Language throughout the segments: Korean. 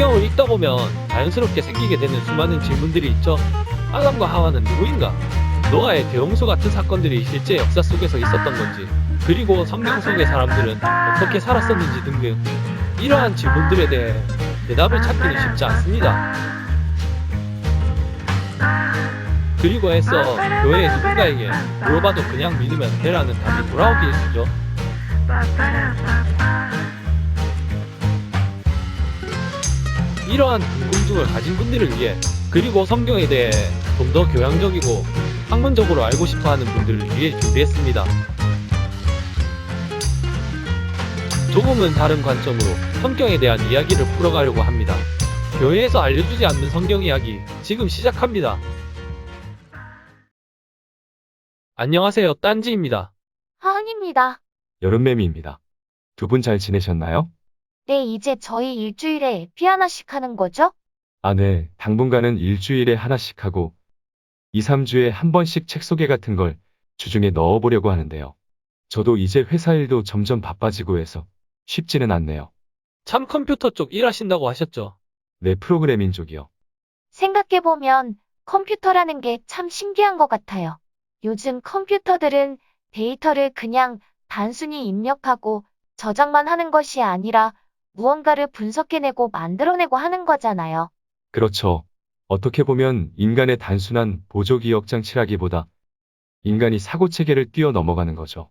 성경을 읽다 보면 자연스럽게 생기게 되는 수많은 질문들이 있죠. 아담과 하와는 누구인가? 노아의 대홍수 같은 사건들이 실제 역사 속에서 있었던 건지, 그리고 성경 속의 사람들은 어떻게 살았었는지 등등, 이러한 질문들에 대해 대답을 찾기는 쉽지 않습니다. 그리고 해서 교회의 누군가에게 물어봐도 그냥 믿으면 되라는 답이 돌아오기 일쑤죠. 이러한 궁금증을 가진 분들을 위해, 그리고 성경에 대해 좀 더 교양적이고 학문적으로 알고 싶어하는 분들을 위해 준비했습니다. 조금은 다른 관점으로 성경에 대한 이야기를 풀어가려고 합니다. 교회에서 알려주지 않는 성경 이야기 지금 시작합니다. 안녕하세요, 딴지입니다. 하은입니다. 여름매미입니다. 두 분 잘 지내셨나요? 네, 이제 저희 일주일에 피 하나씩 하는 거죠? 네. 당분간은 일주일에 하나씩 하고 2, 3주에 한 번씩 책 소개 같은 걸 주중에 넣어보려고 하는데요. 저도 이제 회사 일도 점점 바빠지고 해서 쉽지는 않네요. 참 컴퓨터 쪽 일하신다고 하셨죠? 네, 프로그래밍 쪽이요. 생각해보면 컴퓨터라는 게 참 신기한 것 같아요. 요즘 컴퓨터들은 데이터를 그냥 단순히 입력하고 저장만 하는 것이 아니라 무언가를 분석해내고 만들어내고 하는 거잖아요. 그렇죠. 어떻게 보면 인간의 단순한 보조기억 장치라기보다 인간이 사고체계를 뛰어넘어가는 거죠.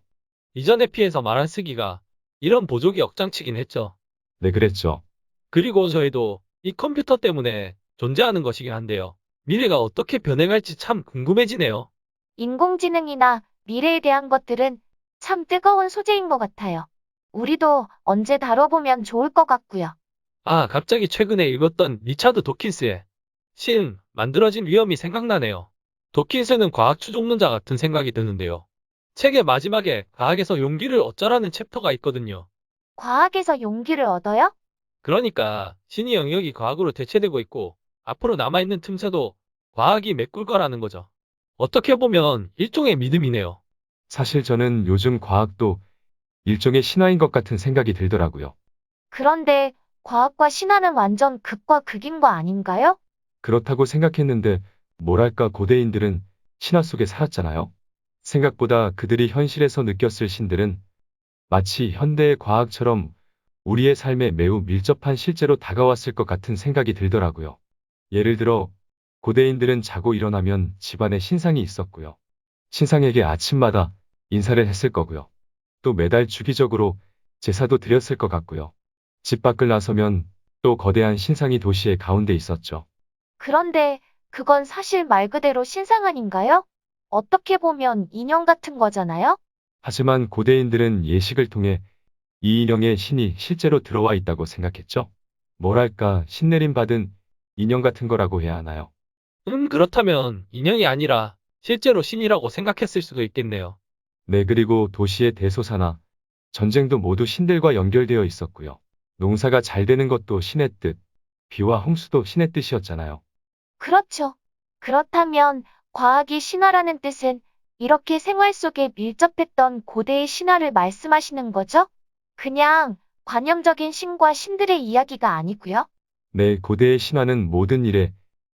이전에 피해서 말 안 쓰기가 이런 보조기 역장치긴 했죠. 네, 그랬죠. 그리고 저희도 이 컴퓨터 때문에 존재하는 것이긴 한데요. 미래가 어떻게 변해갈지 참 궁금해지네요. 인공지능이나 미래에 대한 것들은 참 뜨거운 소재인 것 같아요. 우리도 언제 다뤄보면 좋을 것 같고요. 갑자기 최근에 읽었던 리차드 도킨스의 신, 만들어진 위험이 생각나네요. 도킨스는 과학 추종론자 같은 생각이 드는데요. 책의 마지막에 과학에서 용기를 얻자라는 챕터가 있거든요. 과학에서 용기를 얻어요? 그러니까 신의 영역이 과학으로 대체되고 있고 앞으로 남아있는 틈새도 과학이 메꿀 거라는 거죠. 어떻게 보면 일종의 믿음이네요. 사실 저는 요즘 과학도 일종의 신화인 것 같은 생각이 들더라고요. 그런데 과학과 신화는 완전 극과 극인 거 아닌가요? 그렇다고 생각했는데, 뭐랄까 고대인들은 신화 속에 살았잖아요. 생각보다 그들이 현실에서 느꼈을 신들은 마치 현대의 과학처럼 우리의 삶에 매우 밀접한 실제로 다가왔을 것 같은 생각이 들더라고요. 예를 들어, 고대인들은 자고 일어나면 집안에 신상이 있었고요. 신상에게 아침마다 인사를 했을 거고요. 또 매달 주기적으로 제사도 드렸을 것 같고요. 집 밖을 나서면 또 거대한 신상이 도시의 가운데 있었죠. 그런데 그건 사실 말 그대로 신상 아닌가요? 어떻게 보면 인형 같은 거잖아요? 하지만 고대인들은 예식을 통해 이 인형의 신이 실제로 들어와 있다고 생각했죠. 뭐랄까 신내림 받은 인형 같은 거라고 해야 하나요? 그렇다면 인형이 아니라 실제로 신이라고 생각했을 수도 있겠네요. 네, 그리고 도시의 대소사나 전쟁도 모두 신들과 연결되어 있었고요. 농사가 잘 되는 것도 신의 뜻, 비와 홍수도 신의 뜻이었잖아요. 그렇죠. 그렇다면 과학이 신화라는 뜻은 이렇게 생활 속에 밀접했던 고대의 신화를 말씀하시는 거죠? 그냥 관념적인 신과 신들의 이야기가 아니고요. 네, 고대의 신화는 모든 일에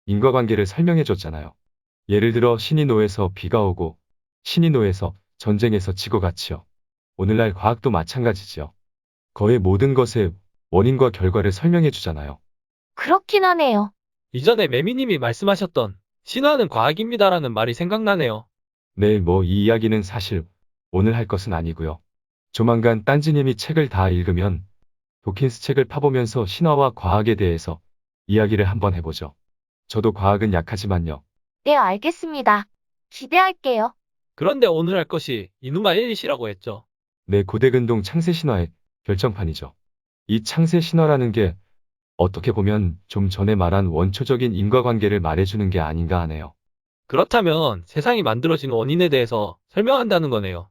인과관계를 설명해 줬잖아요. 예를 들어 신이 노해서 비가 오고 신이 노해서 전쟁에서 지고 같이요. 오늘날 과학도 마찬가지지요. 거의 모든 것의 원인과 결과를 설명해 주잖아요. 그렇긴 하네요. 이전에 매미님이 말씀하셨던 신화는 과학입니다라는 말이 생각나네요. 네, 이 이야기는 사실 오늘 할 것은 아니고요. 조만간 딴지님이 책을 다 읽으면 도킨스 책을 파보면서 신화와 과학에 대해서 이야기를 한번 해보죠. 저도 과학은 약하지만요. 네, 알겠습니다. 기대할게요. 그런데 오늘 할 것이 이누마 일리시라고 했죠. 네, 고대근동 창세신화의 결정판이죠. 이 창세신화라는 게 어떻게 보면 좀 전에 말한 원초적인 인과관계를 말해주는 게 아닌가 하네요. 그렇다면 세상이 만들어진 원인에 대해서 설명한다는 거네요.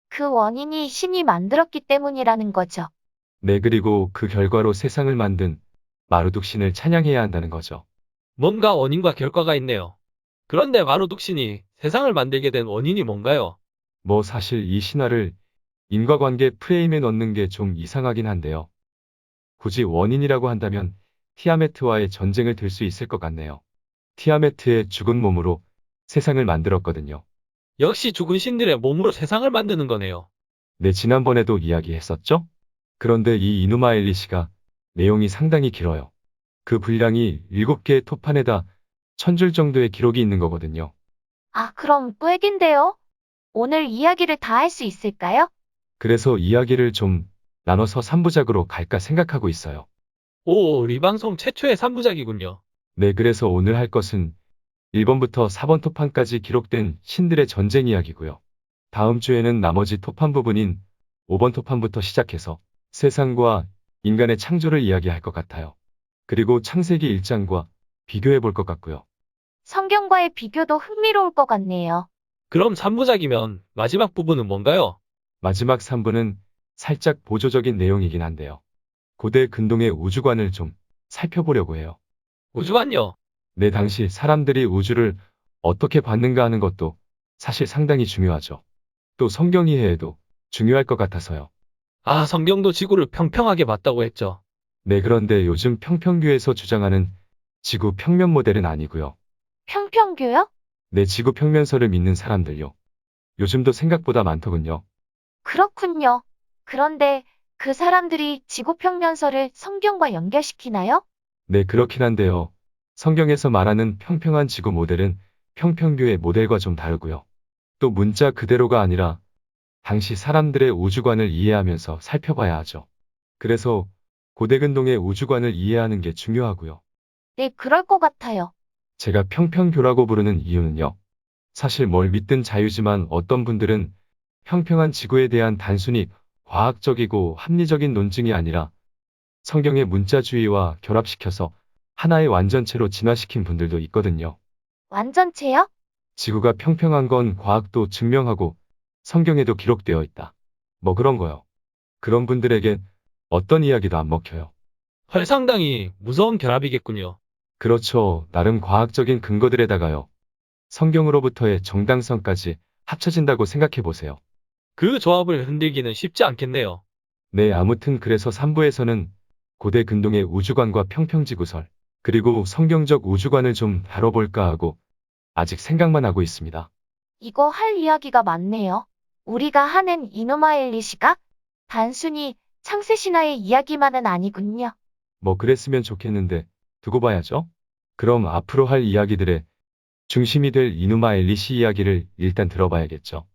그 원인이 신이 만들었기 때문이라는 거죠. 네, 그리고 그 결과로 세상을 만든 마루둑 신을 찬양해야 한다는 거죠. 뭔가 원인과 결과가 있네요. 그런데 마루둑신이 세상을 만들게 된 원인이 뭔가요? 사실 이 신화를 인과관계 프레임에 넣는 게 좀 이상하긴 한데요. 굳이 원인이라고 한다면 티아메트와의 전쟁을 들 수 있을 것 같네요. 티아메트의 죽은 몸으로 세상을 만들었거든요. 역시 죽은 신들의 몸으로 세상을 만드는 거네요. 네, 지난번에도 이야기했었죠? 그런데 이 이누마 엘리시가 내용이 상당히 길어요. 그 분량이 7개의 토판에다 1000줄 정도의 기록이 있는 거거든요. 아, 그럼 꽤 긴데요? 오늘 이야기를 다 할 수 있을까요? 그래서 이야기를 좀 나눠서 3부작으로 갈까 생각하고 있어요. 오, 우리 방송 최초의 3부작이군요. 네, 그래서 오늘 할 것은 1번부터 4번 토판까지 기록된 신들의 전쟁 이야기고요. 다음 주에는 나머지 토판 부분인 5번 토판부터 시작해서 세상과 인간의 창조를 이야기할 것 같아요. 그리고 창세기 1장과 비교해 볼 것 같고요. 성경과의 비교도 흥미로울 것 같네요. 그럼 3부작이면 마지막 부분은 뭔가요? 마지막 3부는 살짝 보조적인 내용이긴 한데요. 고대 근동의 우주관을 좀 살펴보려고 해요. 우주관요. 네, 당시 사람들이 우주를 어떻게 봤는가 하는 것도 사실 상당히 중요하죠. 또 성경 이해에도 중요할 것 같아서요. 아, 성경도 지구를 평평하게 봤다고 했죠. 네, 그런데 요즘 평평교에서 주장하는 지구 평면 모델은 아니고요. 평평교요? 네, 지구 평면설을 믿는 사람들요. 요즘도 생각보다 많더군요. 그렇군요. 그런데 그 사람들이 지구평면설을 성경과 연결시키나요? 네, 그렇긴 한데요. 성경에서 말하는 평평한 지구 모델은 평평교의 모델과 좀 다르고요. 또 문자 그대로가 아니라 당시 사람들의 우주관을 이해하면서 살펴봐야 하죠. 그래서 고대 근동의 우주관을 이해하는 게 중요하고요. 네, 그럴 것 같아요. 제가 평평교라고 부르는 이유는요. 사실 뭘 믿든 자유지만 어떤 분들은 평평한 지구에 대한 단순히 과학적이고 합리적인 논증이 아니라 성경의 문자주의와 결합시켜서 하나의 완전체로 진화시킨 분들도 있거든요. 완전체요? 지구가 평평한 건 과학도 증명하고 성경에도 기록되어 있다. 뭐 그런 거요. 그런 분들에겐 어떤 이야기도 안 먹혀요. 헐, 상당히 무서운 결합이겠군요. 그렇죠. 나름 과학적인 근거들에다가요. 성경으로부터의 정당성까지 합쳐진다고 생각해 보세요. 그 조합을 흔들기는 쉽지 않겠네요. 네, 아무튼 그래서 3부에서는 고대 근동의 우주관과 평평지구설, 그리고 성경적 우주관을 좀 다뤄볼까 하고 아직 생각만 하고 있습니다. 이거 할 이야기가 많네요. 우리가 하는 이누마 엘리시가 단순히 창세 신화의 이야기만은 아니군요. 뭐 그랬으면 좋겠는데 두고 봐야죠. 그럼 앞으로 할 이야기들의 중심이 될 이누마 엘리시 이야기를 일단 들어봐야겠죠.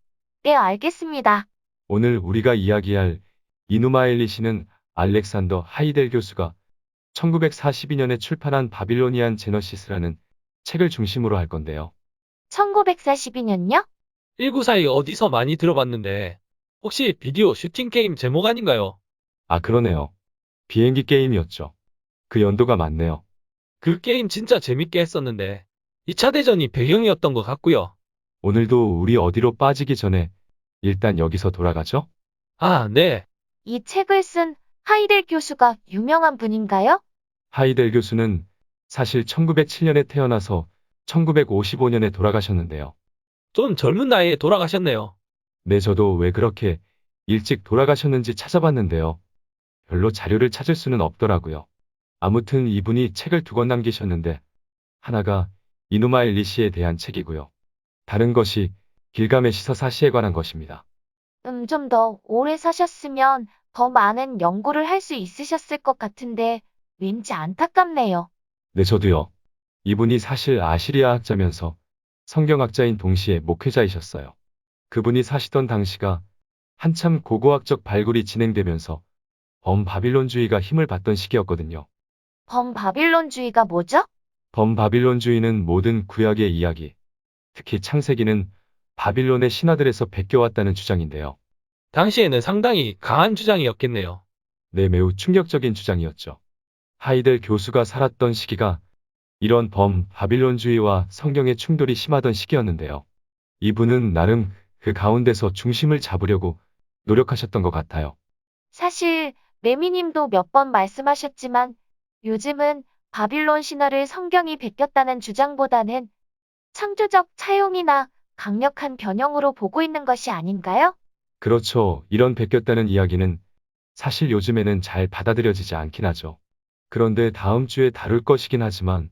네, 알겠습니다. 오늘 우리가 이야기할 이누마 엘리시는 알렉산더 하이델 교수가 1942년에 출판한 바빌로니안 제너시스라는 책을 중심으로 할 건데요. 1942년요? 1942 어디서 많이 들어봤는데 혹시 비디오 슈팅 게임 제목 아닌가요? 아, 그러네요. 비행기 게임이었죠. 그 연도가 맞네요. 그 게임 진짜 재밌게 했었는데 2차 대전이 배경이었던 것 같고요. 오늘도 우리 어디로 빠지기 전에 일단 여기서 돌아가죠? 아, 네. 이 책을 쓴 하이델 교수가 유명한 분인가요? 하이델 교수는 사실 1907년에 태어나서 1955년에 돌아가셨는데요. 좀 젊은 나이에 돌아가셨네요. 네, 저도 왜 그렇게 일찍 돌아가셨는지 찾아봤는데요. 별로 자료를 찾을 수는 없더라고요. 아무튼 이분이 책을 2권 남기셨는데 하나가 이누마 엘리시에 대한 책이고요. 다른 것이 길가메시 서사시에 관한 것입니다. 좀 더 오래 사셨으면 더 많은 연구를 할 수 있으셨을 것 같은데 왠지 안타깝네요. 네, 저도요. 이분이 사실 아시리아 학자면서 성경학자인 동시에 목회자이셨어요. 그분이 사시던 당시가 한참 고고학적 발굴이 진행되면서 범바빌론주의가 힘을 받던 시기였거든요. 범바빌론주의가 뭐죠? 범바빌론주의는 모든 구약의 이야기, 특히 창세기는 바빌론의 신화들에서 베껴왔다는 주장인데요. 당시에는 상당히 강한 주장이었겠네요. 네, 매우 충격적인 주장이었죠. 하이델 교수가 살았던 시기가 이런 범바빌론주의와 성경의 충돌이 심하던 시기였는데요. 이분은 나름 그 가운데서 중심을 잡으려고 노력하셨던 것 같아요. 사실 매미님도 몇 번 말씀하셨지만 요즘은 바빌론 신화를 성경이 베꼈다는 주장보다는 창조적 차용이나 강력한 변형으로 보고 있는 것이 아닌가요? 그렇죠. 이런 베꼈다는 이야기는 사실 요즘에는 잘 받아들여지지 않긴 하죠. 그런데 다음 주에 다룰 것이긴 하지만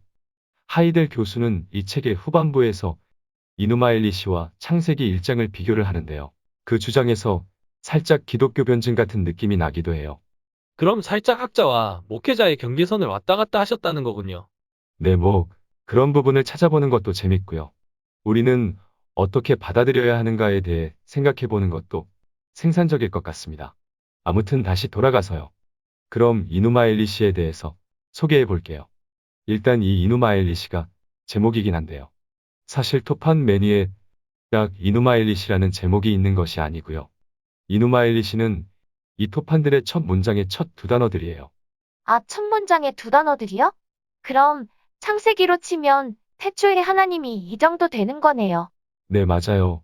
하이델 교수는 이 책의 후반부에서 이누마 엘리시와 창세기 1장을 비교를 하는데요. 그 주장에서 살짝 기독교 변증 같은 느낌이 나기도 해요. 그럼 살짝 학자와 목회자의 경계선을 왔다 갔다 하셨다는 거군요. 네, 그런 부분을 찾아보는 것도 재밌고요. 우리는 어떻게 받아들여야 하는가에 대해 생각해 보는 것도 생산적일 것 같습니다. 아무튼 다시 돌아가서요. 그럼 이누마 엘리시에 대해서 소개해 볼게요. 일단 이 이누마 엘리시가 제목이긴 한데요. 사실 토판 메뉴에 딱 이누마 엘리시라는 제목이 있는 것이 아니고요. 이누마 엘리시는 이 토판들의 첫 문장의 첫 두 단어들이에요. 아, 첫 문장에 두 단어들이요? 그럼 창세기로 치면 태초에 하나님이 이 정도 되는 거네요. 네, 맞아요.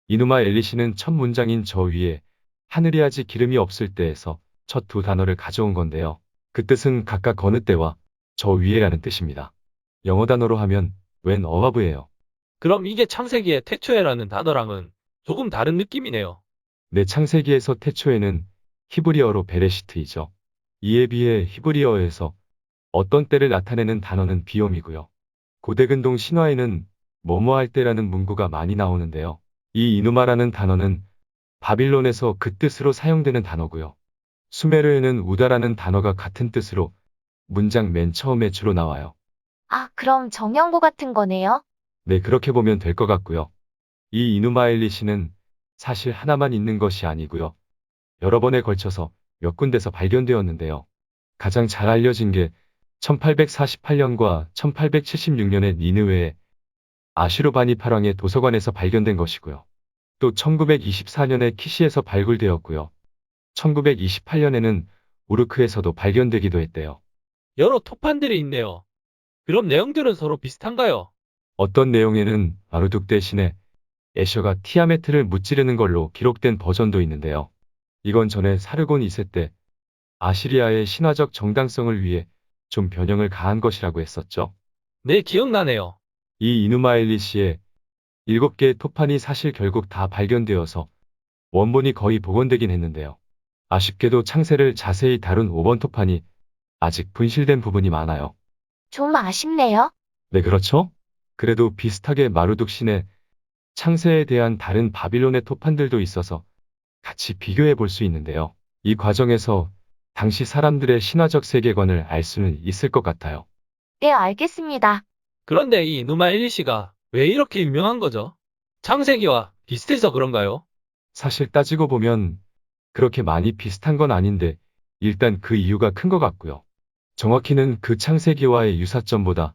이누마 엘리시는 첫 문장인 저 위에 하늘이 아직 기름이 없을 때에서 첫 두 단어를 가져온 건데요. 그 뜻은 각각 어느 때와 저 위에라는 뜻입니다. 영어 단어로 하면 when above예요. 그럼 이게 창세기의 태초에라는 단어랑은 조금 다른 느낌이네요. 내 창세기에서 태초에는 히브리어로 베레시트이죠. 이에 비해 히브리어에서 어떤 때를 나타내는 단어는 비옴이고요. 고대 근동 신화에는 뭐뭐 할 때라는 문구가 많이 나오는데요. 이 이누마라는 단어는 바빌론에서 그 뜻으로 사용되는 단어고요. 수메르에는 우다라는 단어가 같은 뜻으로 문장 맨 처음에 주로 나와요. 아, 그럼 정형고 같은 거네요? 네, 그렇게 보면 될 것 같고요. 이 이누마 엘리시는 사실 하나만 있는 것이 아니고요. 여러 번에 걸쳐서 몇 군데서 발견되었는데요. 가장 잘 알려진 게 1848년과 1876년에 니느웨의 아슈르바니파랑의 도서관에서 발견된 것이고요. 또 1924년에 키시에서 발굴되었고요. 1928년에는 우르크에서도 발견되기도 했대요. 여러 토판들이 있네요. 그럼 내용들은 서로 비슷한가요? 어떤 내용에는 마르둑 대신에 에셔가 티아메트를 무찌르는 걸로 기록된 버전도 있는데요. 이건 전에 사르곤 2세 때 아시리아의 신화적 정당성을 위해 좀 변형을 가한 것이라고 했었죠. 네, 기억나네요. 이 이누마 엘리시의 7개의 토판이 사실 결국 다 발견되어서 원본이 거의 복원되긴 했는데요. 아쉽게도 창세를 자세히 다룬 5번 토판이 아직 분실된 부분이 많아요. 좀 아쉽네요. 네, 그렇죠? 그래도 비슷하게 마루둑 신의 창세에 대한 다른 바빌론의 토판들도 있어서 같이 비교해 볼 수 있는데요. 이 과정에서 당시 사람들의 신화적 세계관을 알 수는 있을 것 같아요. 네, 알겠습니다. 그런데 이 누마 엘리시가 왜 이렇게 유명한 거죠? 창세기와 비슷해서 그런가요? 사실 따지고 보면 그렇게 많이 비슷한 건 아닌데 일단 그 이유가 큰 것 같고요. 정확히는 그 창세기와의 유사점보다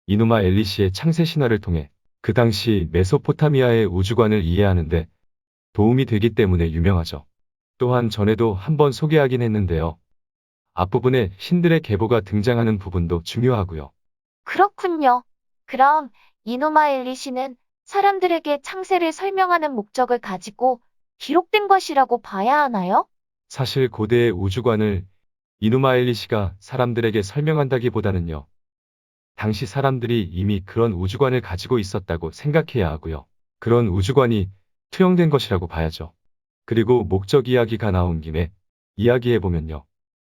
이누마 엘리시의 창세 신화를 통해 그 당시 메소포타미아의 우주관을 이해하는데 도움이 되기 때문에 유명하죠. 또한 전에도 한번 소개하긴 했는데요. 앞부분에 신들의 계보가 등장하는 부분도 중요하고요. 그렇군요. 그럼 이노마 엘리시는 사람들에게 창세를 설명하는 목적을 가지고 기록된 것이라고 봐야 하나요? 사실 고대의 우주관을 이누마 엘리시가 사람들에게 설명한다기보다는요. 당시 사람들이 이미 그런 우주관을 가지고 있었다고 생각해야 하고요. 그런 우주관이 투영된 것이라고 봐야죠. 그리고 목적 이야기가 나온 김에 이야기해보면요.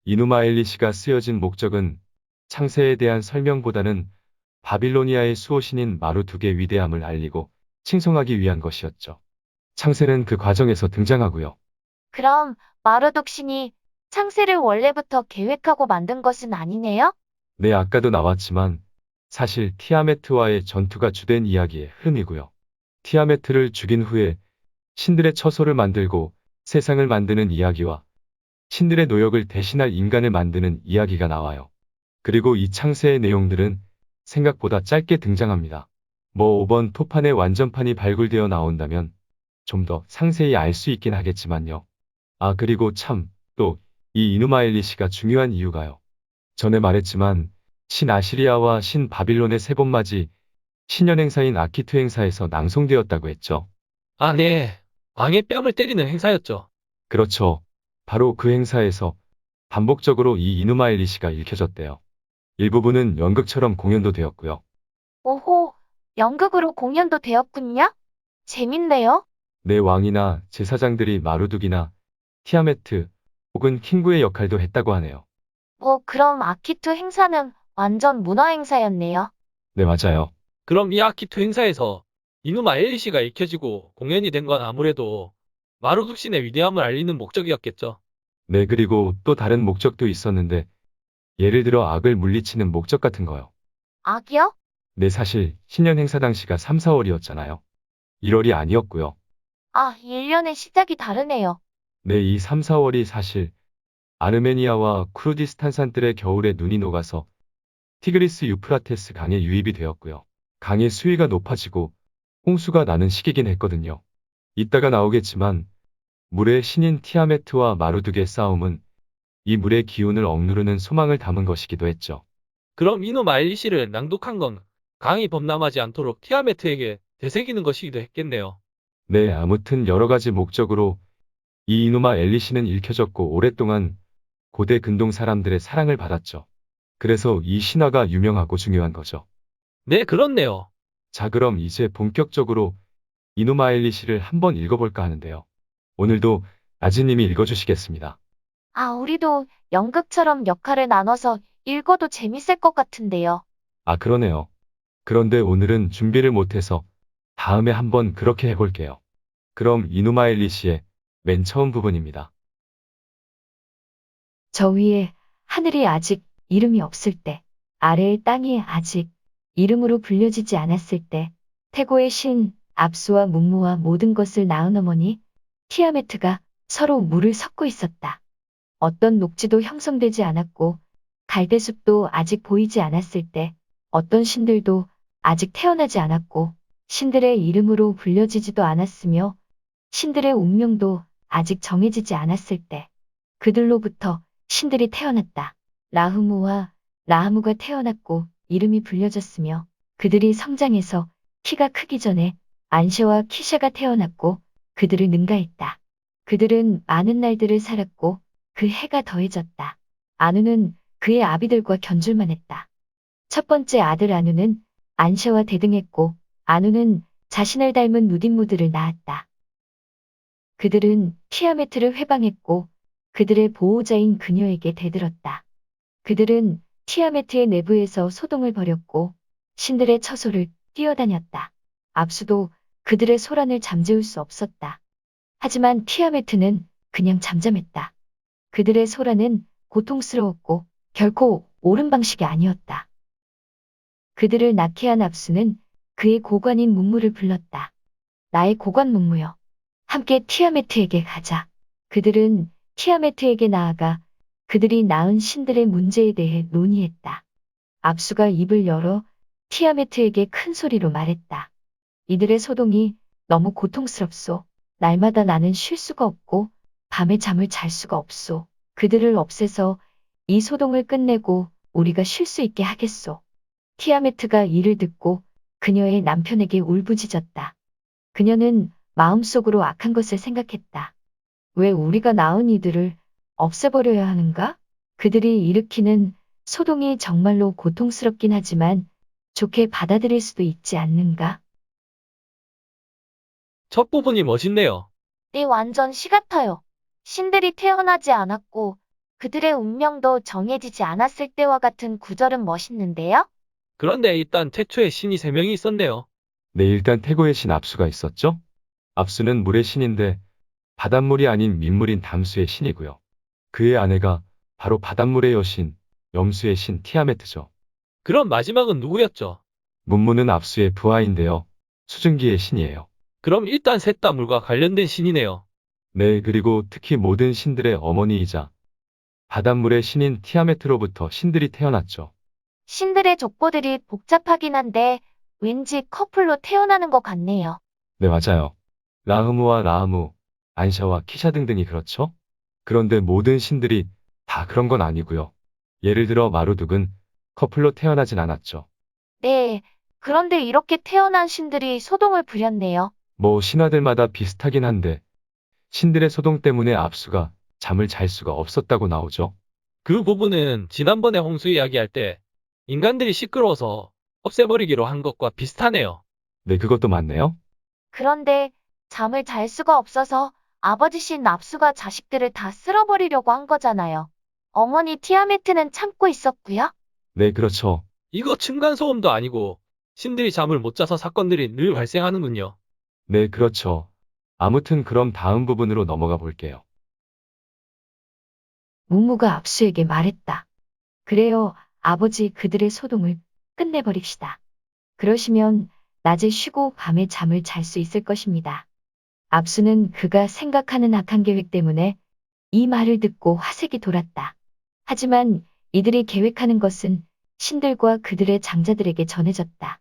이누마 엘리시가 쓰여진 목적은 창세에 대한 설명보다는 바빌로니아의 수호신인 마루둑의 위대함을 알리고 칭송하기 위한 것이었죠. 창세는 그 과정에서 등장하고요. 그럼 마르독 신이 창세를 원래부터 계획하고 만든 것은 아니네요? 네, 아까도 나왔지만 사실 티아메트와의 전투가 주된 이야기의 흐름이고요. 티아메트를 죽인 후에 신들의 처소를 만들고 세상을 만드는 이야기와 신들의 노역을 대신할 인간을 만드는 이야기가 나와요. 그리고 이 창세의 내용들은 생각보다 짧게 등장합니다. 5번 토판의 완전판이 발굴되어 나온다면 좀 더 상세히 알 수 있긴 하겠지만요. 아, 그리고 참, 또 이 이누마 엘리시가 중요한 이유가요. 전에 말했지만 신 아시리아와 신 바빌론의 세번맞이 신년 행사인 아키투 행사에서 낭송되었다고 했죠. 아, 네. 왕의 뺨을 때리는 행사였죠. 그렇죠. 바로 그 행사에서 반복적으로 이 이누마 엘리시가 읽혀졌대요. 일부분은 연극처럼 공연도 되었고요. 오호, 연극으로 공연도 되었군요? 재밌네요. 내 왕이나 제사장들이 마루둑이나 티아메트 혹은 킹구의 역할도 했다고 하네요. 그럼 아키투 행사는 완전 문화 행사였네요. 네, 맞아요. 그럼 이 아키토 행사에서 이누마 엘리시가 익혀지고 공연이 된 건 아무래도 마루둑신의 위대함을 알리는 목적이었겠죠. 네, 그리고 또 다른 목적도 있었는데, 예를 들어 악을 물리치는 목적 같은 거요. 악이요? 네, 사실 신년 행사 당시가 3, 4월이었잖아요. 1월이 아니었고요. 아, 1년의 시작이 다르네요. 네, 이 3, 4월이 사실 아르메니아와 쿠르디스탄 산들의 겨울에 눈이 녹아서 티그리스 유프라테스 강에 유입이 되었고요. 강의 수위가 높아지고 홍수가 나는 시기긴 했거든요. 이따가 나오겠지만 물의 신인 티아메트와 마루둑의 싸움은 이 물의 기운을 억누르는 소망을 담은 것이기도 했죠. 그럼 이누마 엘리시를 낭독한 건 강이 범람하지 않도록 티아메트에게 되새기는 것이기도 했겠네요. 네, 아무튼 여러 가지 목적으로 이 이누마 엘리시는 읽혀졌고 오랫동안 고대 근동 사람들의 사랑을 받았죠. 그래서 이 신화가 유명하고 중요한 거죠. 네, 그렇네요. 자, 그럼 이제 본격적으로 이누마 엘리시를 한번 읽어볼까 하는데요. 오늘도 아지님이 읽어주시겠습니다. 아, 우리도 연극처럼 역할을 나눠서 읽어도 재밌을 것 같은데요. 아, 그러네요. 그런데 오늘은 준비를 못해서 다음에 한번 그렇게 해볼게요. 그럼 이누마 엘리시의 맨 처음 부분입니다. 저 위에 하늘이 아직 이름이 없을 때, 아래의 땅이 아직 이름으로 불려지지 않았을 때, 태고의 신, 압수와 문무와 모든 것을 낳은 어머니, 티아메트가 서로 물을 섞고 있었다. 어떤 녹지도 형성되지 않았고, 갈대숲도 아직 보이지 않았을 때, 어떤 신들도 아직 태어나지 않았고, 신들의 이름으로 불려지지도 않았으며, 신들의 운명도 아직 정해지지 않았을 때, 그들로부터 신들이 태어났다. 라흐무와 라하무가 태어났고 이름이 불려졌으며 그들이 성장해서 키가 크기 전에 안셰와 키샤가 태어났고 그들을 능가했다. 그들은 많은 날들을 살았고 그 해가 더해졌다. 아누는 그의 아비들과 견줄만 했다. 첫 번째 아들 아누는 안셰와 대등했고 아누는 자신을 닮은 누딘무들을 낳았다. 그들은 티아메트를 회방했고 그들의 보호자인 그녀에게 대들었다. 그들은 티아메트의 내부에서 소동을 벌였고 신들의 처소를 뛰어다녔다. 압수도 그들의 소란을 잠재울 수 없었다. 하지만 티아메트는 그냥 잠잠했다. 그들의 소란은 고통스러웠고 결코 옳은 방식이 아니었다. 그들을 낳게 한 압수는 그의 고관인 문무를 불렀다. 나의 고관 문무여, 함께 티아메트에게 가자. 그들은 티아메트에게 나아가 그들이 낳은 신들의 문제에 대해 논의했다. 압수가 입을 열어 티아메트에게 큰 소리로 말했다. 이들의 소동이 너무 고통스럽소. 날마다 나는 쉴 수가 없고 밤에 잠을 잘 수가 없소. 그들을 없애서 이 소동을 끝내고 우리가 쉴 수 있게 하겠소. 티아메트가 이를 듣고 그녀의 남편에게 울부짖었다. 그녀는 마음속으로 악한 것을 생각했다. 왜 우리가 낳은 이들을 없애버려야 하는가? 그들이 일으키는 소동이 정말로 고통스럽긴 하지만 좋게 받아들일 수도 있지 않는가? 첫 부분이 멋있네요. 네, 완전 시 같아요. 신들이 태어나지 않았고 그들의 운명도 정해지지 않았을 때와 같은 구절은 멋있는데요? 그런데 일단 태초에 신이 3명이 있었네요. 네, 일단 태고의 신 압수가 있었죠? 압수는 물의 신인데 바닷물이 아닌 민물인 담수의 신이고요. 그의 아내가 바로 바닷물의 여신, 염수의 신 티아메트죠. 그럼 마지막은 누구였죠? 문무는 압수의 부하인데요. 수증기의 신이에요. 그럼 일단 셋 다 물과 관련된 신이네요. 네, 그리고 특히 모든 신들의 어머니이자 바닷물의 신인 티아메트로부터 신들이 태어났죠. 신들의 족보들이 복잡하긴 한데 왠지 커플로 태어나는 것 같네요. 네, 맞아요. 라흐무와 라하무, 안샤와 키샤 등등이 그렇죠? 그런데 모든 신들이 다 그런 건 아니고요. 예를 들어 마루둑은 커플로 태어나진 않았죠. 네, 그런데 이렇게 태어난 신들이 소동을 부렸네요. 뭐 신화들마다 비슷하긴 한데 신들의 소동 때문에 압수가 잠을 잘 수가 없었다고 나오죠. 그 부분은 지난번에 홍수 이야기할 때 인간들이 시끄러워서 없애버리기로 한 것과 비슷하네요. 네, 그것도 맞네요. 그런데 잠을 잘 수가 없어서 아버지 신 압수가 자식들을 다 쓸어버리려고 한 거잖아요. 어머니 티아메트는 참고 있었고요. 네, 그렇죠. 이거 층간소음도 아니고 신들이 잠을 못 자서 사건들이 늘 발생하는군요. 네, 그렇죠. 아무튼 그럼 다음 부분으로 넘어가 볼게요. 문무가 압수에게 말했다. 그래요, 아버지 그들의 소동을 끝내버립시다. 그러시면 낮에 쉬고 밤에 잠을 잘 수 있을 것입니다. 압수는 그가 생각하는 악한 계획 때문에 이 말을 듣고 화색이 돌았다. 하지만 이들이 계획하는 것은 신들과 그들의 장자들에게 전해졌다.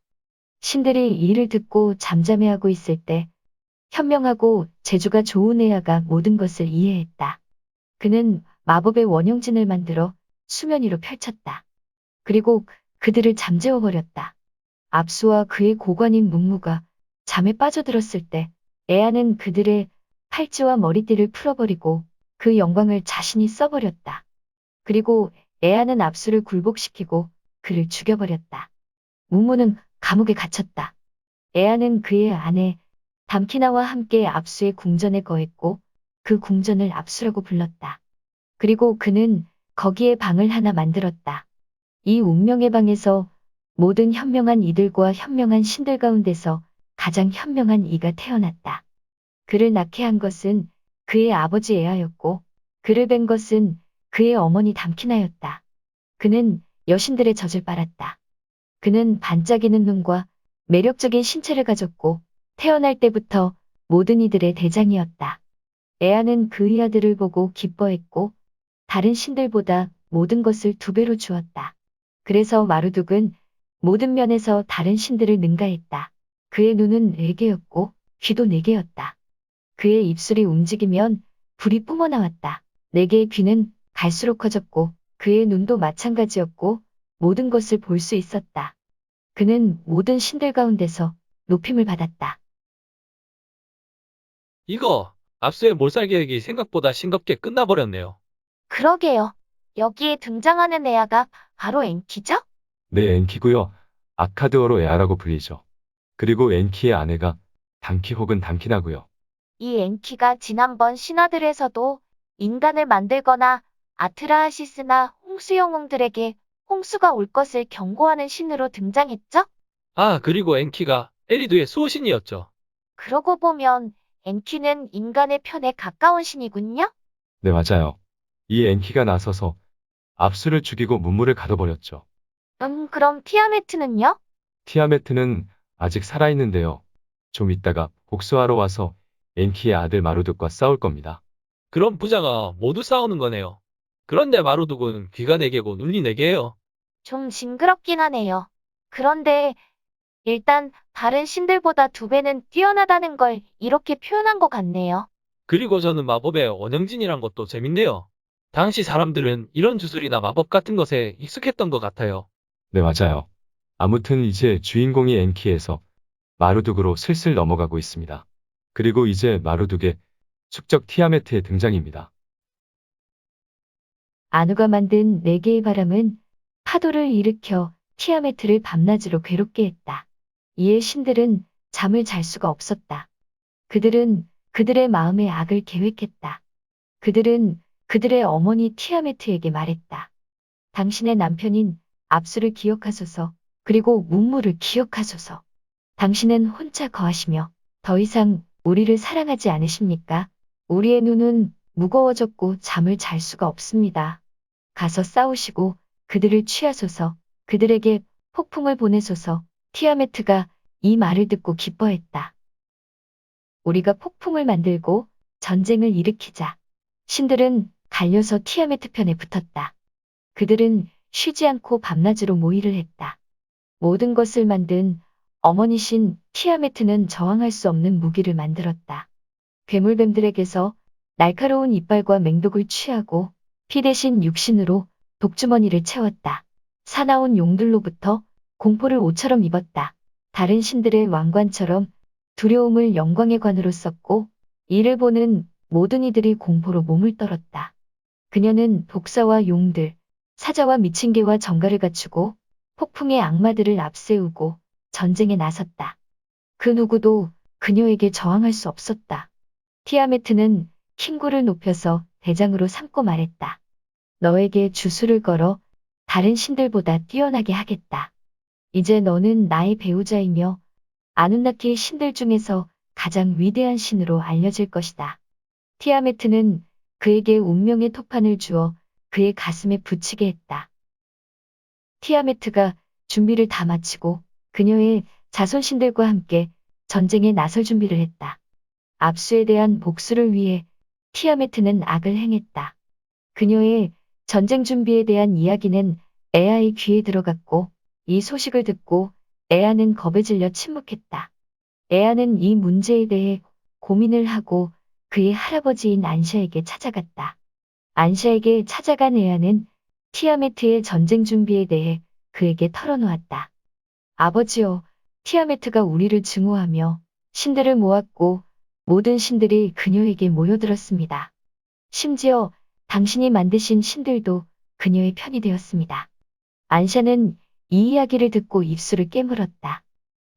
신들이 이 일을 듣고 잠잠해하고 있을 때 현명하고 재주가 좋은 에아가 모든 것을 이해했다. 그는 마법의 원형진을 만들어 수면 위로 펼쳤다. 그리고 그들을 잠재워버렸다. 압수와 그의 고관인 문무가 잠에 빠져들었을 때 에아는 그들의 팔찌와 머리띠를 풀어버리고 그 영광을 자신이 써버렸다. 그리고 에아는 압수를 굴복시키고 그를 죽여버렸다. 문무는 감옥에 갇혔다. 에아는 그의 아내 담키나와 함께 압수의 궁전에 거했고 그 궁전을 압수라고 불렀다. 그리고 그는 거기에 방을 하나 만들었다. 이 운명의 방에서 모든 현명한 이들과 현명한 신들 가운데서 가장 현명한 이가 태어났다. 그를 낳게 한 것은 그의 아버지 에아였고 그를 뵌 것은 그의 어머니 담키나였다. 그는 여신들의 젖을 빨았다. 그는 반짝이는 눈과 매력적인 신체를 가졌고 태어날 때부터 모든 이들의 대장이었다. 에아는 그의 아들을 보고 기뻐했고 다른 신들보다 모든 것을 2배로 주었다. 그래서 마루둑은 모든 면에서 다른 신들을 능가했다. 그의 눈은 4개였고 귀도 4개였다. 그의 입술이 움직이면 불이 뿜어나왔다. 4개의 귀는 갈수록 커졌고 그의 눈도 마찬가지였고 모든 것을 볼 수 있었다. 그는 모든 신들 가운데서 높임을 받았다. 이거 압수의 몰살 계획이 생각보다 싱겁게 끝나버렸네요. 그러게요. 여기에 등장하는 에아가 바로 엔키죠? 네, 엔키고요. 아카드어로 에아라고 불리죠. 그리고 엔키의 아내가 담키 혹은 담키나고요. 이 엔키가 지난번 신화들에서도 인간을 만들거나 아트라하시스나 홍수 영웅들에게 홍수가 올 것을 경고하는 신으로 등장했죠? 아, 그리고 엔키가 에리두의 수호신이었죠. 그러고 보면 엔키는 인간의 편에 가까운 신이군요? 네, 맞아요. 이 엔키가 나서서 압수를 죽이고 문무를 가둬버렸죠. 그럼 티아메트는요? 티아메트는 아직 살아있는데요. 좀 있다가 복수하러 와서 엔키의 아들 마루둑과 싸울 겁니다. 그럼 부자가 모두 싸우는 거네요. 그런데 마루둑은 귀가 4개고 눈이 4개예요. 좀 징그럽긴 하네요. 그런데 일단 다른 신들보다 2배는 뛰어나다는 걸 이렇게 표현한 것 같네요. 그리고 저는 마법의 원형진이란 것도 재밌네요. 당시 사람들은 이런 주술이나 마법 같은 것에 익숙했던 것 같아요. 네, 맞아요. 아무튼 이제 주인공이 엔키에서 마루둑으로 슬슬 넘어가고 있습니다. 그리고 이제 마루둑의 축적 티아메트의 등장입니다. 아누가 만든 4개의 바람은 파도를 일으켜 티아메트를 밤낮으로 괴롭게 했다. 이에 신들은 잠을 잘 수가 없었다. 그들은 그들의 마음의 악을 계획했다. 그들은 그들의 어머니 티아메트에게 말했다. 당신의 남편인 압수를 기억하소서, 그리고 문무를 기억하소서. 당신은 혼자 거하시며 더 이상 우리를 사랑하지 않으십니까? 우리의 눈은 무거워졌고 잠을 잘 수가 없습니다. 가서 싸우시고 그들을 취하소서, 그들에게 폭풍을 보내소서. 티아메트가 이 말을 듣고 기뻐했다. 우리가 폭풍을 만들고 전쟁을 일으키자. 신들은 갈려서 티아메트 편에 붙었다. 그들은 쉬지 않고 밤낮으로 모의를 했다. 모든 것을 만든 어머니신 티아메트는 저항할 수 없는 무기를 만들었다. 괴물뱀들에게서 날카로운 이빨과 맹독을 취하고 피 대신 육신으로 독주머니를 채웠다. 사나운 용들로부터 공포를 옷처럼 입었다. 다른 신들의 왕관처럼 두려움을 영광의 관으로 썼고 이를 보는 모든 이들이 공포로 몸을 떨었다. 그녀는 독사와 용들, 사자와 미친 개와 정갈을 갖추고 폭풍의 악마들을 앞세우고 전쟁에 나섰다. 그 누구도 그녀에게 저항할 수 없었다. 티아메트는 킹구를 높여서 대장으로 삼고 말했다. 너에게 주술을 걸어 다른 신들보다 뛰어나게 하겠다. 이제 너는 나의 배우자이며 아누나키의 신들 중에서 가장 위대한 신으로 알려질 것이다. 티아메트는 그에게 운명의 토판을 주어 그의 가슴에 붙이게 했다. 티아메트가 준비를 다 마치고 그녀의 자손신들과 함께 전쟁에 나설 준비를 했다. 압수에 대한 복수를 위해 티아메트는 악을 행했다. 그녀의 전쟁 준비에 대한 이야기는 에아의 귀에 들어갔고 이 소식을 듣고 에아는 겁에 질려 침묵했다. 에아는 이 문제에 대해 고민을 하고 그의 할아버지인 안샤에게 찾아갔다. 안샤에게 찾아간 에아는 티아메트의 전쟁 준비에 대해 그에게 털어놓았다. 아버지여, 티아메트가 우리를 증오하며 신들을 모았고 모든 신들이 그녀에게 모여들었습니다. 심지어 당신이 만드신 신들도 그녀의 편이 되었습니다. 안샤는 이 이야기를 듣고 입술을 깨물었다.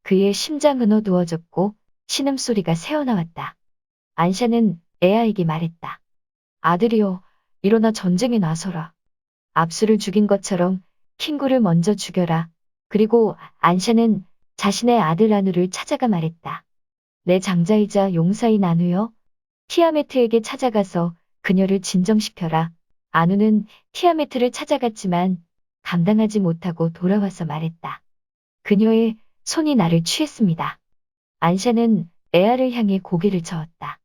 그의 심장은 어두워졌고 신음소리가 새어나왔다. 안샤는 에아에게 말했다. 아들이여, 일어나 전쟁에 나서라. 압수를 죽인 것처럼 킹구를 먼저 죽여라. 그리고 안샤는 자신의 아들 아누를 찾아가 말했다. 내 장자이자 용사인 아누여, 티아메트에게 찾아가서 그녀를 진정시켜라. 아누는 티아메트를 찾아갔지만 감당하지 못하고 돌아와서 말했다. 그녀의 손이 나를 취했습니다. 안샤는 에아를 향해 고개를 저었다.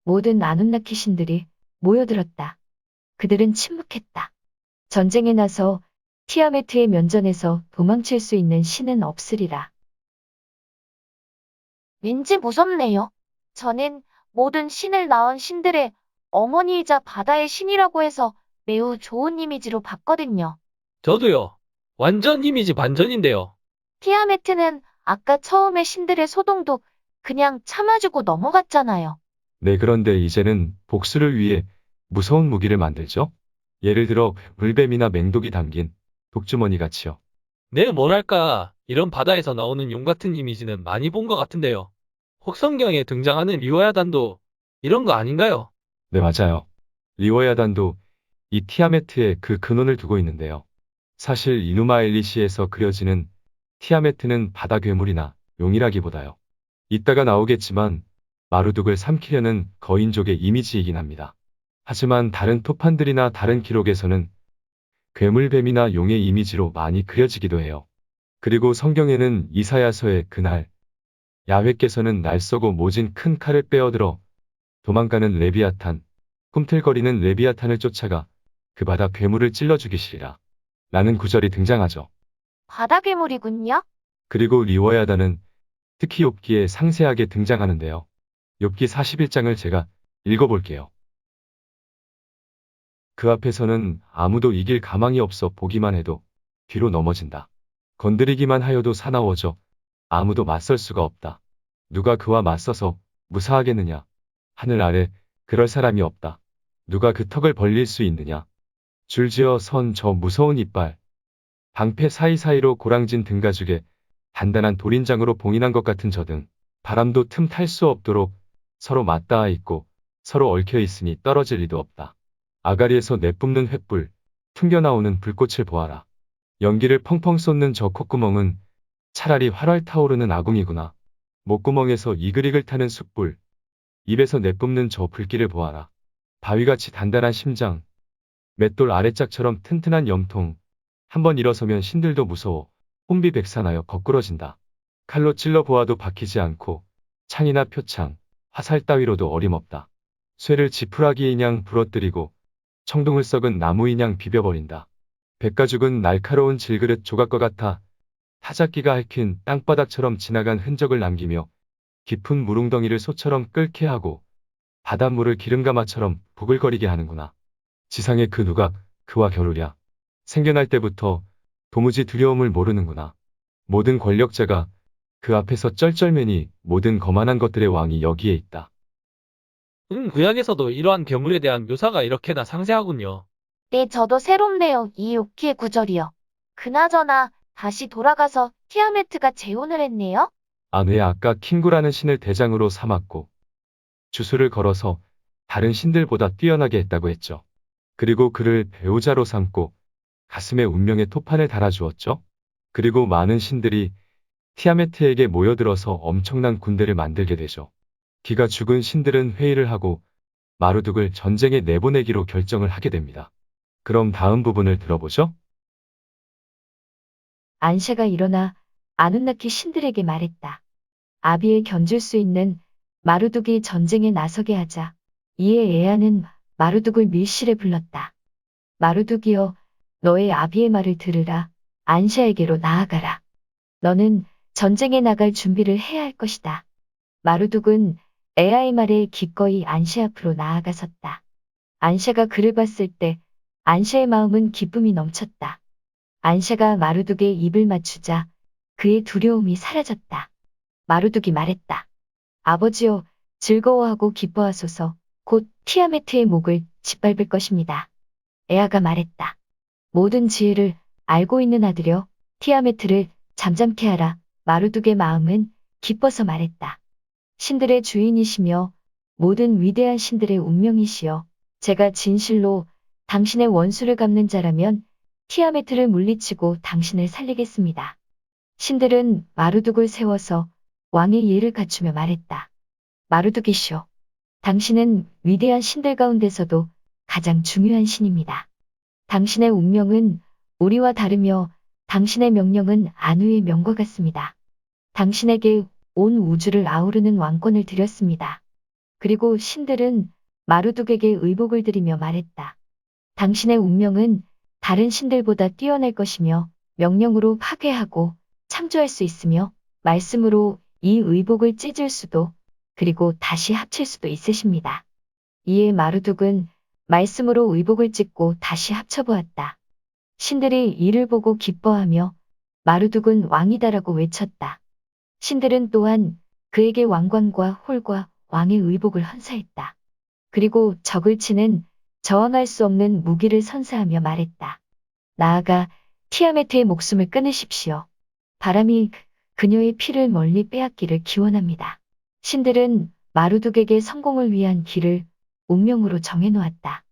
모든 아눈나키 신들이 모여들었다. 그들은 침묵했다. 전쟁에 나서 티아메트의 면전에서 도망칠 수 있는 신은 없으리라. 왠지 무섭네요. 저는 모든 신을 낳은 신들의 어머니이자 바다의 신이라고 해서 매우 좋은 이미지로 봤거든요. 저도요. 완전 이미지 반전인데요. 티아메트는 아까 처음에 신들의 소동도 그냥 참아주고 넘어갔잖아요. 네, 그런데 이제는 복수를 위해 무서운 무기를 만들죠? 예를 들어 물뱀이나 맹독이 담긴 독주머니 같이요. 네, 뭐랄까, 이런 바다에서 나오는 용 같은 이미지는 많이 본 것 같은데요. 혹 성경에 등장하는 리워야단도 이런 거 아닌가요? 네, 맞아요. 리워야단도 이 티아메트에 그 근원을 두고 있는데요. 사실 이누마 엘리시에서 그려지는 티아메트는 바다 괴물이나 용이라기보다요. 이따가 나오겠지만 마루둑을 삼키려는 거인족의 이미지이긴 합니다. 하지만 다른 토판들이나 다른 기록에서는 괴물뱀이나 용의 이미지로 많이 그려지기도 해요. 그리고 성경에는 이사야서의 그날 야훼께서는 날쏘고 모진 큰 칼을 빼어들어 도망가는 레비아탄, 꿈틀거리는 레비아탄을 쫓아가 그 바다 괴물을 찔러 죽이시리라 라는 구절이 등장하죠. 바다 괴물이군요. 그리고 리워야다는 특히 욥기에 상세하게 등장하는데요. 욥기 41장을 제가 읽어볼게요. 그 앞에서는 아무도 이길 가망이 없어 보기만 해도 뒤로 넘어진다. 건드리기만 하여도 사나워져 아무도 맞설 수가 없다. 누가 그와 맞서서 무사하겠느냐? 하늘 아래 그럴 사람이 없다. 누가 그 턱을 벌릴 수 있느냐? 줄지어 선 저 무서운 이빨. 방패 사이사이로 고랑진 등가죽에 단단한 돌인장으로 봉인한 것 같은 저 등. 바람도 틈 탈 수 없도록 서로 맞닿아 있고 서로 얽혀 있으니 떨어질 리도 없다. 아가리에서 내뿜는 횃불, 튕겨나오는 불꽃을 보아라. 연기를 펑펑 쏟는 저 콧구멍은 차라리 활활 타오르는 아궁이구나. 목구멍에서 이글이글 타는 숯불, 입에서 내뿜는 저 불길을 보아라. 바위같이 단단한 심장, 맷돌 아래짝처럼 튼튼한 염통. 한번 일어서면 신들도 무서워 혼비백산하여 거꾸러진다. 칼로 찔러 보아도 박히지 않고 창이나 표창, 화살 따위로도 어림없다. 쇠를 지푸라기이냥 부러뜨리고 청동을 썩은 나무이냥 비벼버린다. 백가죽은 날카로운 질그릇 조각과 같아 타작기가 핥힌 땅바닥처럼 지나간 흔적을 남기며 깊은 물웅덩이를 소처럼 끓게 하고 바닷물을 기름가마처럼 부글거리게 하는구나. 지상의 그 누가 그와 겨루랴. 생겨날 때부터 도무지 두려움을 모르는구나. 모든 권력자가 그 앞에서 쩔쩔매니 모든 거만한 것들의 왕이 여기에 있다. 구약에서도 이러한 괴물에 대한 묘사가 이렇게나 상세하군요. 네, 저도 새롭네요. 이 오키의 구절이요. 그나저나 다시 돌아가서 티아메트가 재혼을 했네요. 네, 아까 킹구라는 신을 대장으로 삼았고 주술을 걸어서 다른 신들보다 뛰어나게 했다고 했죠. 그리고 그를 배우자로 삼고 가슴에 운명의 토판을 달아주었죠. 그리고 많은 신들이 티아메트에게 모여들어서 엄청난 군대를 만들게 되죠. 기가 죽은 신들은 회의를 하고 마루둑을 전쟁에 내보내기로 결정을 하게 됩니다. 그럼 다음 부분을 들어보죠. 안샤가 일어나 아눈나키 신들에게 말했다. 아비에 견줄 수 있는 마루둑이 전쟁에 나서게 하자. 이에 에아는 마루둑을 밀실에 불렀다. 마루둑이여, 너의 아비의 말을 들으라. 안샤에게로 나아가라. 너는 전쟁에 나갈 준비를 해야 할 것이다. 마루둑은 에아의 말에 기꺼이 안샤 앞으로 나아가섰다. 안샤가 그를 봤을 때 안샤의 마음은 기쁨이 넘쳤다. 안샤가 마루둑의 입을 맞추자 그의 두려움이 사라졌다. 마루둑이 말했다. 아버지여, 즐거워하고 기뻐하소서. 곧 티아메트의 목을 짓밟을 것입니다. 에아가 말했다. 모든 지혜를 알고 있는 아들여, 티아메트를 잠잠케 하라. 마루둑의 마음은 기뻐서 말했다. 신들의 주인이시며 모든 위대한 신들의 운명이시여, 제가 진실로 당신의 원수를 갚는 자라면 티아메트를 물리치고 당신을 살리겠습니다. 신들은 마루둑을 세워서 왕의 예를 갖추며 말했다. 마루둑이시여, 당신은 위대한 신들 가운데서도 가장 중요한 신입니다. 당신의 운명은 우리와 다르며 당신의 명령은 아누의 명과 같습니다. 당신에게 온 우주를 아우르는 왕권을 드렸습니다. 그리고 신들은 마루둑에게 의복을 드리며 말했다. 당신의 운명은 다른 신들보다 뛰어날 것이며 명령으로 파괴하고 창조할 수 있으며 말씀으로 이 의복을 찢을 수도 그리고 다시 합칠 수도 있으십니다. 이에 마루둑은 말씀으로 의복을 찢고 다시 합쳐보았다. 신들이 이를 보고 기뻐하며 마루둑은 왕이다라고 외쳤다. 신들은 또한 그에게 왕관과 홀과 왕의 의복을 헌사했다. 그리고 적을 치는 저항할 수 없는 무기를 선사하며 말했다. 나아가 티아메트의 목숨을 끊으십시오. 바람이 그녀의 피를 멀리 빼앗기를 기원합니다. 신들은 마루둑에게 성공을 위한 길을 운명으로 정해놓았다.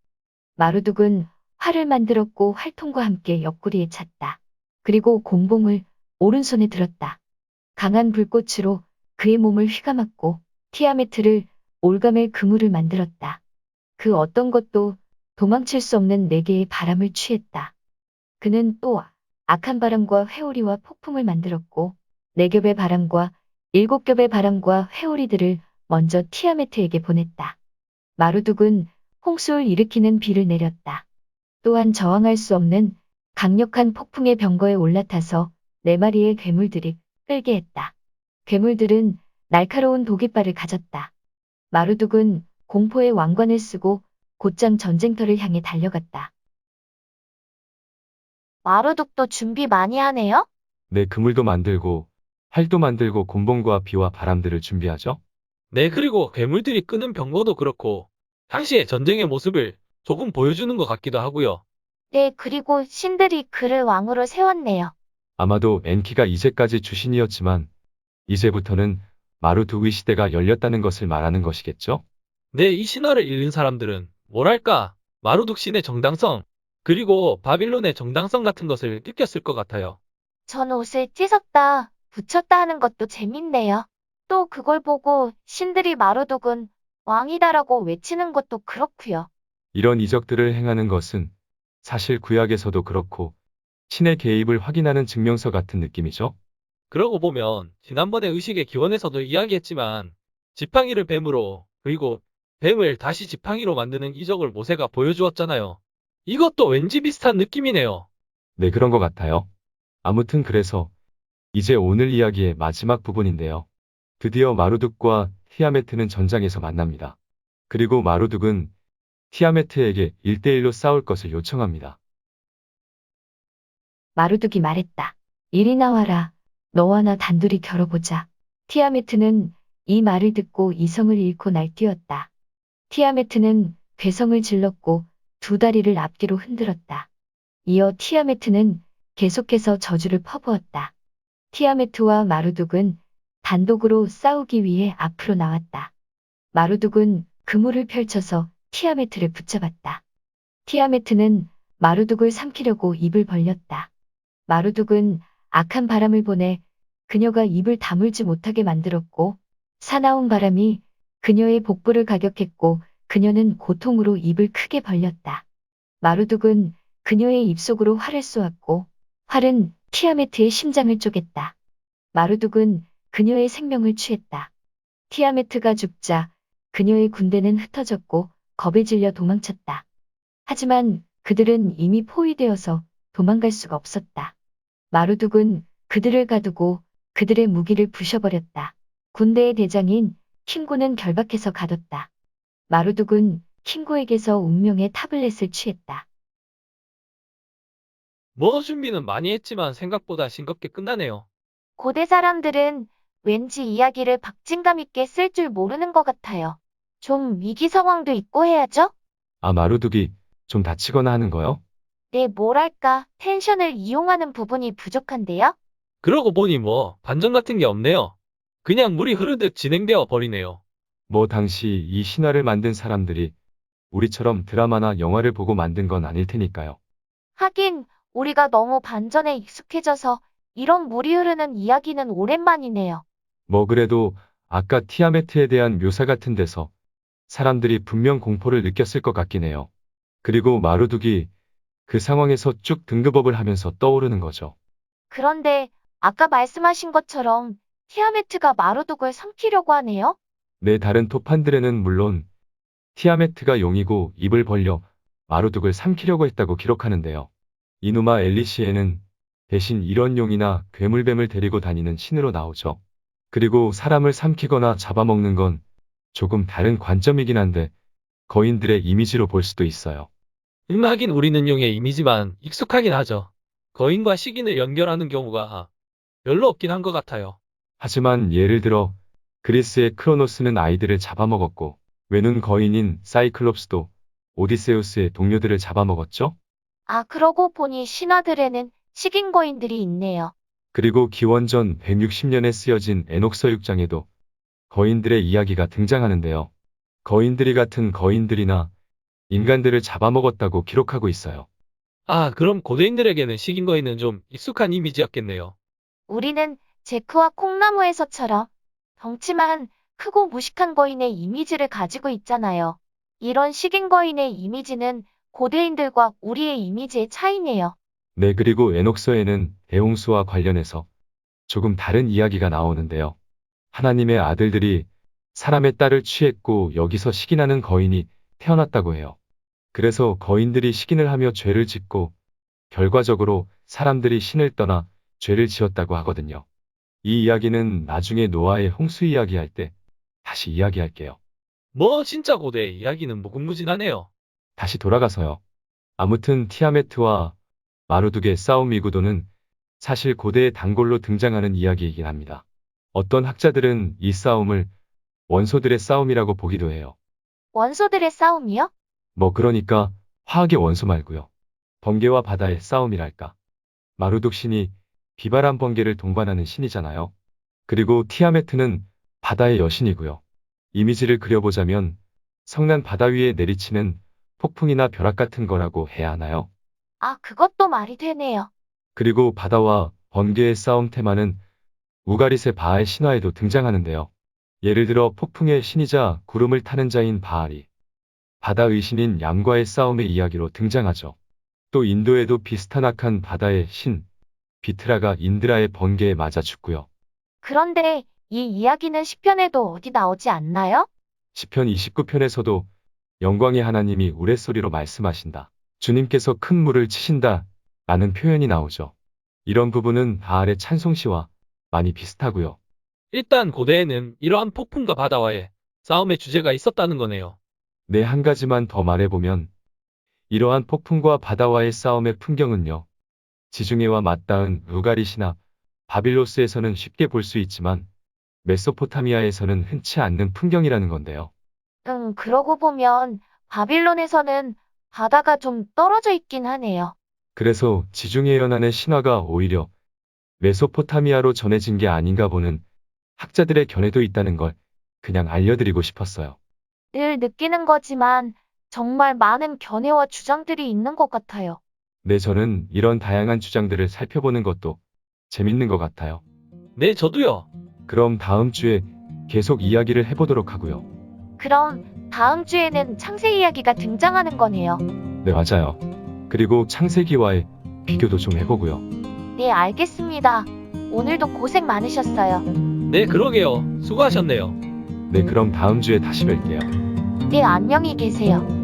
마루둑은 활을 만들었고 활통과 함께 옆구리에 찼다. 그리고 곤봉을 오른손에 들었다. 강한 불꽃으로 그의 몸을 휘감았고 티아메트를 올가맬 그물을 만들었다. 그 어떤 것도 도망칠 수 없는 네 개의 바람을 취했다. 그는 또 악한 바람과 회오리와 폭풍을 만들었고 네 겹의 바람과 일곱 겹의 바람과 회오리들을 먼저 티아메트에게 보냈다. 마루둑은 홍수를 일으키는 비를 내렸다. 또한 저항할 수 없는 강력한 폭풍의 병거에 올라타서 네 마리의 괴물들이 끌게 했다. 괴물들은 날카로운 도깃발을 가졌다. 마루둑은 공포의 왕관을 쓰고 곧장 전쟁터를 향해 달려갔다. 마루둑도 준비 많이 하네요? 네, 그물도 만들고 활도 만들고 곤봉과 비와 바람들을 준비하죠. 네, 그리고 괴물들이 끄는 병거도 그렇고 당시의 전쟁의 모습을 조금 보여주는 것 같기도 하고요. 네, 그리고 신들이 그를 왕으로 세웠네요. 아마도 엔키가 이제까지 주신이었지만 이제부터는 마루둑의 시대가 열렸다는 것을 말하는 것이겠죠? 네, 이 신화를 읽는 사람들은 뭐랄까 마루둑 신의 정당성 그리고 바빌론의 정당성 같은 것을 느꼈을 것 같아요. 전 옷을 찢었다, 붙였다 하는 것도 재밌네요. 또 그걸 보고 신들이 마루둑은 왕이다라고 외치는 것도 그렇고요. 이런 이적들을 행하는 것은 사실 구약에서도 그렇고 신의 개입을 확인하는 증명서 같은 느낌이죠. 그러고 보면 지난번에 의식의 기원에서도 이야기했지만 지팡이를 뱀으로 그리고 뱀을 다시 지팡이로 만드는 이적을 모세가 보여주었잖아요. 이것도 왠지 비슷한 느낌이네요. 네, 그런 것 같아요. 아무튼 그래서 이제 오늘 이야기의 마지막 부분인데요. 드디어 마루둑과 티아메트는 전장에서 만납니다. 그리고 마루둑은 티아메트에게 1대1로 싸울 것을 요청합니다. 마루둑이 말했다. 이리 나와라. 너와 나 단둘이 겨뤄보자. 티아메트는 이 말을 듣고 이성을 잃고 날뛰었다. 티아메트는 괴성을 질렀고 두 다리를 앞뒤로 흔들었다. 이어 티아메트는 계속해서 저주를 퍼부었다. 티아메트와 마루둑은 단독으로 싸우기 위해 앞으로 나왔다. 마루둑은 그물을 펼쳐서 티아메트를 붙잡았다. 티아메트는 마루둑을 삼키려고 입을 벌렸다. 마루둑은 악한 바람을 보내 그녀가 입을 다물지 못하게 만들었고, 사나운 바람이 그녀의 복부를 가격했고, 그녀는 고통으로 입을 크게 벌렸다. 마루둑은 그녀의 입속으로 활을 쏘았고, 활은 티아메트의 심장을 쪼갰다. 마루둑은 그녀의 생명을 취했다. 티아메트가 죽자 그녀의 군대는 흩어졌고 겁에 질려 도망쳤다. 하지만 그들은 이미 포위되어서 도망갈 수가 없었다. 마루둑은 그들을 가두고 그들의 무기를 부셔버렸다. 군대의 대장인 킹고는 결박해서 가뒀다. 마루둑은 킹고에게서 운명의 타블렛을 취했다. 뭐 준비는 많이 했지만 생각보다 싱겁게 끝나네요. 고대 사람들은 왠지 이야기를 박진감 있게 쓸 줄 모르는 것 같아요. 좀 위기 상황도 있고 해야죠? 아, 마루둑이 좀 다치거나 하는 거요? 네, 뭐랄까, 텐션을 이용하는 부분이 부족한데요? 그러고 보니 뭐 반전 같은 게 없네요. 그냥 물이 흐르듯 진행되어 버리네요. 뭐 당시 이 신화를 만든 사람들이 우리처럼 드라마나 영화를 보고 만든 건 아닐 테니까요. 하긴, 우리가 너무 반전에 익숙해져서 이런 물이 흐르는 이야기는 오랜만이네요. 뭐 그래도 아까 티아메트에 대한 묘사 같은 데서 사람들이 분명 공포를 느꼈을 것 같긴 해요. 그리고 마루둑이 그 상황에서 쭉 등급업을 하면서 떠오르는 거죠. 그런데 아까 말씀하신 것처럼 티아메트가 마루둑을 삼키려고 하네요? 내 다른 토판들에는 물론 티아메트가 용이고 입을 벌려 마루둑을 삼키려고 했다고 기록하는데요. 이누마 엘리시에는 대신 이런 용이나 괴물뱀을 데리고 다니는 신으로 나오죠. 그리고 사람을 삼키거나 잡아먹는 건 조금 다른 관점이긴 한데 거인들의 이미지로 볼 수도 있어요. 하긴 우리는 용의 이미지만 익숙하긴 하죠. 거인과 식인을 연결하는 경우가 별로 없긴 한 것 같아요. 하지만 예를 들어 그리스의 크로노스는 아이들을 잡아먹었고 외눈 거인인 사이클롭스도 오디세우스의 동료들을 잡아먹었죠? 아, 그러고 보니 신화들에는 식인 거인들이 있네요. 그리고 기원전 160년에 쓰여진 에녹서 6장에도 거인들의 이야기가 등장하는데요. 거인들이 같은 거인들이나 인간들을 잡아먹었다고 기록하고 있어요. 아, 그럼 고대인들에게는 식인 거인은 좀 익숙한 이미지였겠네요. 우리는 제크와 콩나무에서처럼 덩치만 크고 무식한 거인의 이미지를 가지고 있잖아요. 이런 식인 거인의 이미지는 고대인들과 우리의 이미지의 차이네요. 네, 그리고 에녹서에는 대홍수와 관련해서 조금 다른 이야기가 나오는데요. 하나님의 아들들이 사람의 딸을 취했고 여기서 식인하는 거인이 태어났다고 해요. 그래서 거인들이 식인을 하며 죄를 짓고 결과적으로 사람들이 신을 떠나 죄를 지었다고 하거든요. 이 이야기는 나중에 노아의 홍수 이야기할 때 다시 이야기할게요. 뭐 진짜 고대 이야기는 무궁무진하네요. 다시 돌아가서요. 아무튼 티아메트와 마루둑의 싸움 이구도는 사실 고대의 단골로 등장하는 이야기이긴 합니다. 어떤 학자들은 이 싸움을 원소들의 싸움이라고 보기도 해요. 원소들의 싸움이요? 뭐 그러니까 화학의 원소 말고요. 번개와 바다의 싸움이랄까. 마루둑 신이 비바람 번개를 동반하는 신이잖아요. 그리고 티아메트는 바다의 여신이고요. 이미지를 그려보자면 성난 바다 위에 내리치는 폭풍이나 벼락 같은 거라고 해야 하나요? 아, 그것도 말이 되네요. 그리고 바다와 번개의 싸움 테마는 우가릿의 바알 신화에도 등장하는데요. 예를 들어 폭풍의 신이자 구름을 타는 자인 바알이 바다의 신인 얌과의 싸움의 이야기로 등장하죠. 또 인도에도 비슷한 악한 바다의 신, 비트라가 인드라의 번개에 맞아 죽고요. 그런데 이 이야기는 시편에도 어디 나오지 않나요? 시편 29편에서도 영광의 하나님이 우레소리로 말씀하신다. 주님께서 큰 물을 치신다. 라는 표현이 나오죠. 이런 부분은 바알의 찬송시와 많이 비슷하고요. 일단 고대에는 이러한 폭풍과 바다와의 싸움의 주제가 있었다는 거네요. 네, 한 가지만 더 말해보면 이러한 폭풍과 바다와의 싸움의 풍경은요. 지중해와 맞닿은 우가릿이나 바빌로스에서는 쉽게 볼 수 있지만 메소포타미아에서는 흔치 않는 풍경이라는 건데요. 그러고 보면 바빌론에서는 바다가 좀 떨어져 있긴 하네요. 그래서 지중해 연안의 신화가 오히려 메소포타미아로 전해진 게 아닌가 보는 학자들의 견해도 있다는 걸 그냥 알려드리고 싶었어요. 늘 느끼는 거지만 정말 많은 견해와 주장들이 있는 것 같아요. 네, 저는 이런 다양한 주장들을 살펴보는 것도 재밌는 것 같아요. 네, 저도요. 그럼 다음 주에 계속 이야기를 해보도록 하고요. 그럼 다음 주에는 창세 이야기가 등장하는 거네요. 네, 맞아요. 그리고 창세기와의 비교도 좀 해보고요. 네, 알겠습니다. 오늘도 고생 많으셨어요. 네, 그러게요. 수고하셨네요. 네, 그럼 다음 주에 다시 뵐게요. 네, 안녕히 계세요.